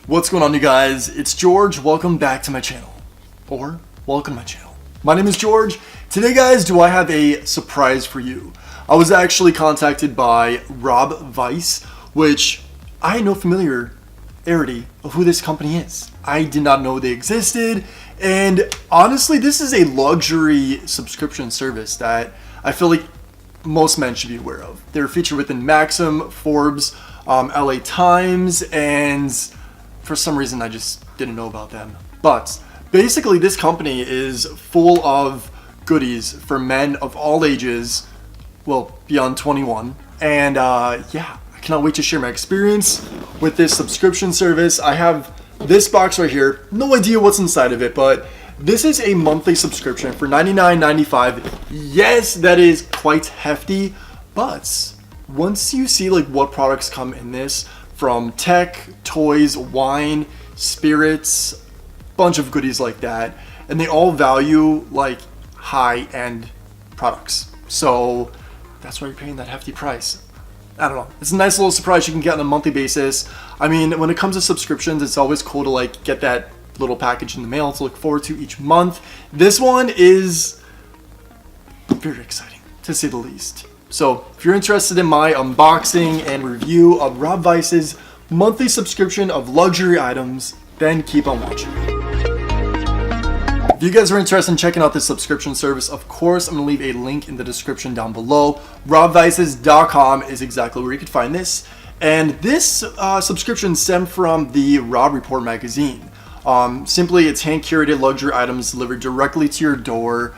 What's going on, you guys? It's George. Welcome back to my channel. Or welcome to my channel. My name is George. Today, guys, do I have a surprise for you? I was actually contacted by Robb VICES, which I had no familiarity of who this company is. I did not know they existed, and honestly, this is a luxury subscription service that I feel like most men should be aware of. They're featured within Maxim, Forbes, LA Times, and for some reason I just didn't know about them. But basically, this company is full of goodies for men of all ages, well, beyond 21. And yeah, I cannot wait to share my experience with this subscription service. I have this box right here. No idea what's inside of it, but this is a monthly subscription for $99.95. Yes, that is quite hefty, but once you see like what products come in this, from tech, toys, wine, spirits, bunch of goodies like that, and they all value like high-end products. So that's why you're paying that hefty price. I don't know. It's a nice little surprise you can get on a monthly basis. I mean, when it comes to subscriptions, it's always cool to like get that little package in the mail to look forward to each month. This one is very exciting, to say the least. So if you're interested in my unboxing and review of Robb VICES' monthly subscription of luxury items, then keep on watching. If you guys are interested in checking out this subscription service, of course, I'm going to leave a link in the description down below. RobbVices.com is exactly where you can find this. And this subscription stemmed from the Robb Report magazine. Simply, it's hand-curated luxury items delivered directly to your door.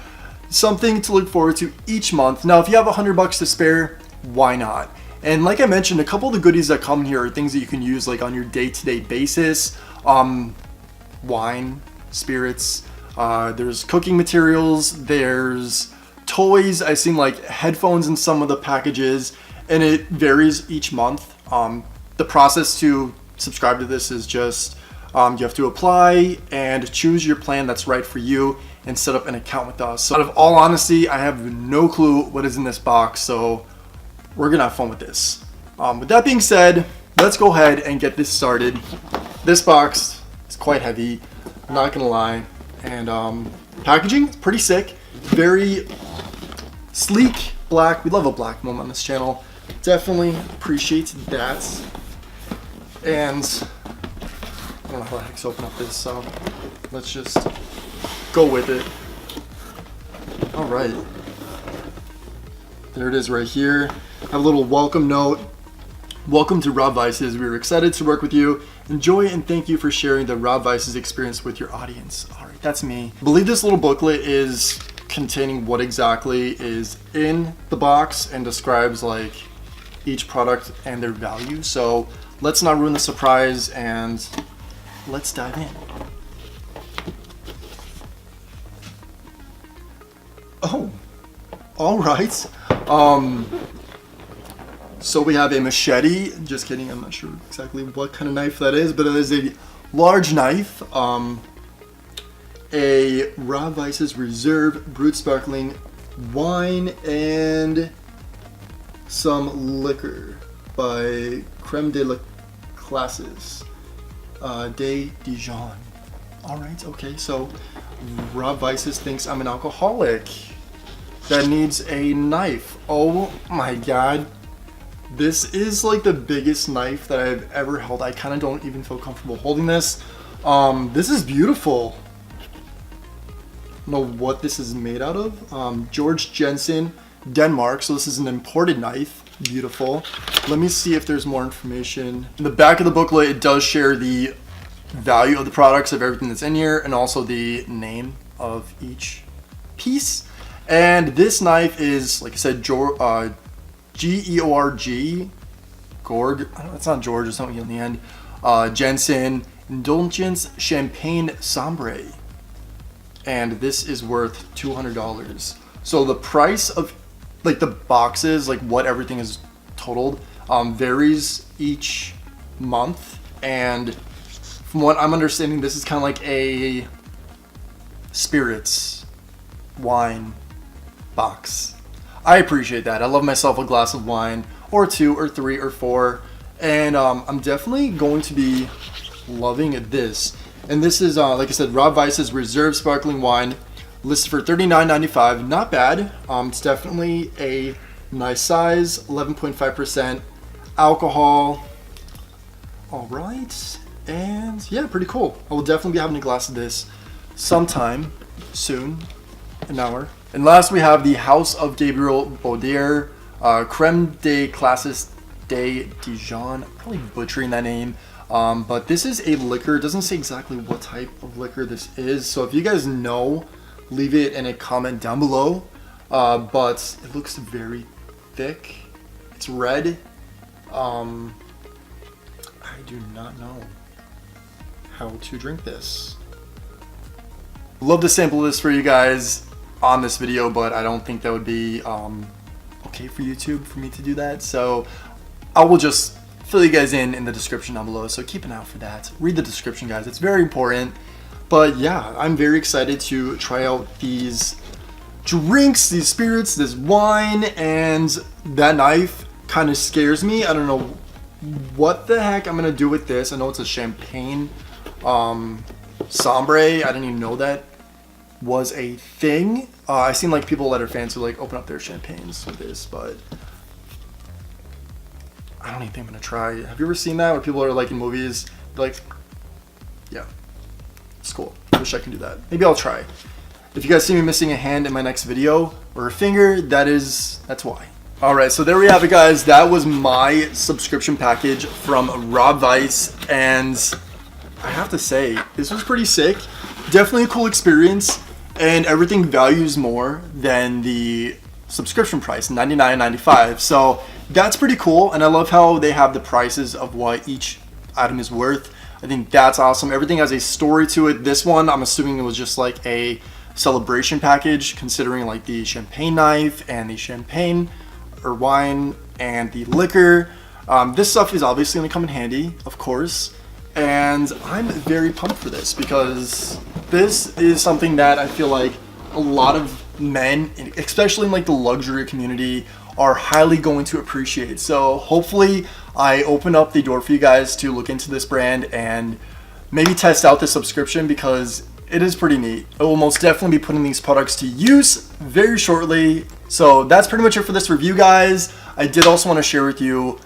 Something to look forward to each month. Now, if you have $100 to spare, why not? And like I mentioned, a couple of the goodies that come here are things that you can use like on your day-to-day basis. Wine, spirits, there's cooking materials, there's toys. I've seen like headphones in some of the packages, and it varies each month. The process to subscribe to this is just you have to apply and choose your plan that's right for you and set up an account with us. So out of all honesty, I have no clue what is in this box, so we're gonna have fun with this. With that being said, let's go ahead and get this started. This box is quite heavy, I'm not gonna lie, and packaging is pretty sick, very sleek, black. We love a black moment on this channel. Definitely appreciate that. And I don't know how the heck to open up this, so let's just go with it. All right, there it is right here. I have a little welcome note. Welcome to Robb VICES. We are excited to work with you. Enjoy and thank you for sharing the Robb VICES experience with your audience. All right, that's me. I believe this little booklet is containing what exactly is in the box and describes like each product and their value. So let's not ruin the surprise and let's dive in. Oh, all right. So we have a machete. Just kidding, I'm not sure exactly what kind of knife that is, but it is a large knife. A Robb VICES Reserve Brut Sparkling Wine and some liquor by Crème de Cassis, de Dijon. All right, okay, so Robb VICES thinks I'm an alcoholic that needs a knife. Oh my god. This is like the biggest knife that I've ever held. I kind of don't even feel comfortable holding this. This is beautiful. I don't know what this is made out of. Georg Jensen, Denmark. So this is an imported knife. Beautiful. Let me see if there's more information. In the back of the booklet, it does share the value of the products, of everything that's in here, and also the name of each piece. And this knife is, like I said, Georg, Georg, that's not George, it's something in the end. Jensen, Indulgence Champagne Sabre. And this is worth $200. So the price of like the boxes, like what everything is totaled, varies each month. And from what I'm understanding, this is kind of like a spirits, wine box. I appreciate that. I love myself a glass of wine, or two, or three, or four. And I'm definitely going to be loving this. And this is, like I said, Robb VICES Reserve Sparkling Wine, listed for $39.95. Not bad. It's definitely a nice size, 11.5% alcohol. All right, and yeah, pretty cool. I will definitely be having a glass of this sometime soon, an hour. And last we have the House of Gabriel Baudier, Crème de Cassis de Dijon. I'm probably butchering that name. But this is a liquor. It doesn't say exactly what type of liquor this is. So if you guys know, leave it in a comment down below. But it looks very thick. It's red. I do not know how to drink this. Love to sample this for you guys on this video, but I don't think that would be okay for YouTube for me to do that. So I will just fill you guys in the description down below. So keep an eye out for that. Read the description, guys. It's very important. But yeah, I'm very excited to try out these drinks, these spirits, this wine, and that knife kind of scares me. I don't know what the heck I'm gonna do with this. I know it's a champagne Sabre. I didn't even know that was a thing. I've seen like people that are fans who like open up their champagnes with this, but I don't even think I'm gonna try. Have you ever seen that where people are like in movies, they're like, yeah, it's cool. I wish I can do that. Maybe I'll try. If you guys see me missing a hand in my next video or a finger, that's why. Alright, so there we have it, guys. That was my subscription package from Robb VICES, and I have to say, this was pretty sick. Definitely a cool experience, and everything values more than the subscription price, $99.95. So that's pretty cool, and I love how they have the prices of what each item is worth. I think that's awesome. Everything has a story to it. This one, I'm assuming it was just like a celebration package, considering like the champagne knife and the champagne or wine and the liquor. This stuff is obviously going to come in handy, of course, and I'm very pumped for this because this is something that I feel like a lot of men, especially in like the luxury community, are highly going to appreciate. So hopefully I open up the door for you guys to look into this brand and maybe test out the subscription, because it is pretty neat. I will most definitely be putting these products to use very shortly. So that's pretty much it for this review, guys. I did also want to share with you,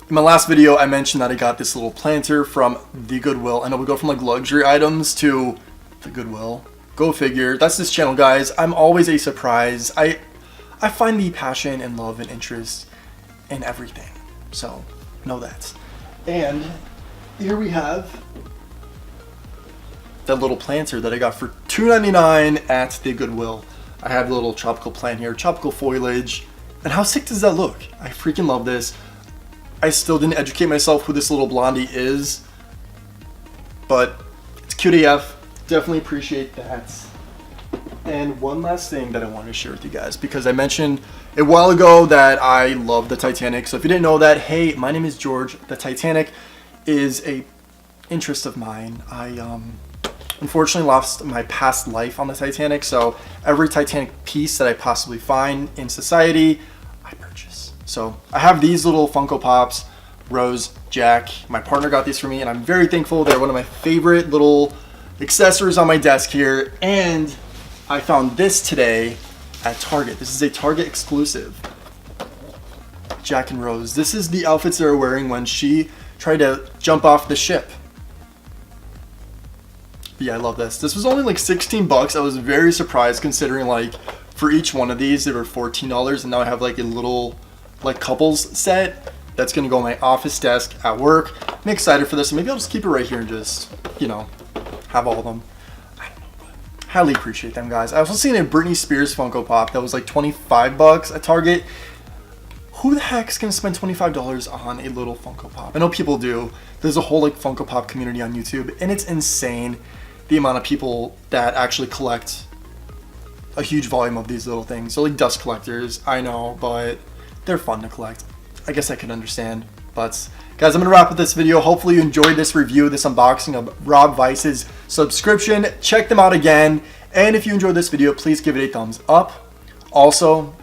in my last video I mentioned that I got this little planter from the Goodwill. I know we go from like luxury items to the Goodwill. Go figure. That's this channel, guys. I'm always a surprise. I find the passion and love and interest in everything. So know that. And here we have that little planter that I got for $2.99 at the Goodwill. I have a little tropical plant here, tropical foliage. And how sick does that look? I freaking love this. I still didn't educate myself who this little blondie is, but it's cute AF. Definitely appreciate that. And one last thing that I wanted to share with you guys, because I mentioned a while ago that I love the Titanic. So if you didn't know that, hey, my name is George. The Titanic is a interest of mine. I unfortunately lost my past life on the Titanic, so every Titanic piece that I possibly find in society, I purchase. So I have these little Funko Pops, Rose, Jack. My partner got these for me, and I'm very thankful. They're one of my favorite little accessories on my desk here. And I found this today at Target. This is a Target exclusive. Jack and Rose. This is the outfits they were wearing when she tried to jump off the ship. Yeah, I love this. This was only like 16 bucks. I was very surprised, considering like for each one of these they were $14, and now I have like a little like couples set that's gonna go on my office desk at work. I'm excited for this, and maybe I'll just keep it right here and just, you know, have all of them. I don't know, but highly appreciate them, guys. I also seen a Britney Spears Funko Pop that was like 25 bucks at Target. Who the heck is gonna spend $25 on a little Funko Pop? I know people do. There's a whole like Funko Pop community on YouTube, and it's insane the amount of people that actually collect a huge volume of these little things. So like dust collectors, I know, but they're fun to collect. I guess I can understand. But guys, I'm gonna wrap up this video. Hopefully you enjoyed this review, this unboxing of Robb VICES subscription. Check them out again. And if you enjoyed this video, please give it a thumbs up. Also,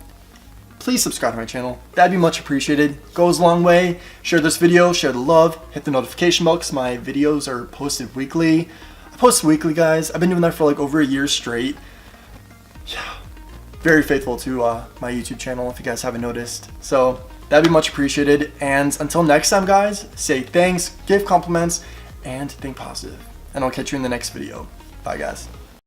please please subscribe to my channel. That'd be much appreciated. Goes a long way. Share this video, share the love, hit the notification bell because my videos are posted weekly. I post weekly, guys. I've been doing that for like over a year straight. Yeah, very faithful to my YouTube channel if you guys haven't noticed. So that'd be much appreciated. And until next time, guys, say thanks, give compliments, and think positive. And I'll catch you in the next video. Bye, guys.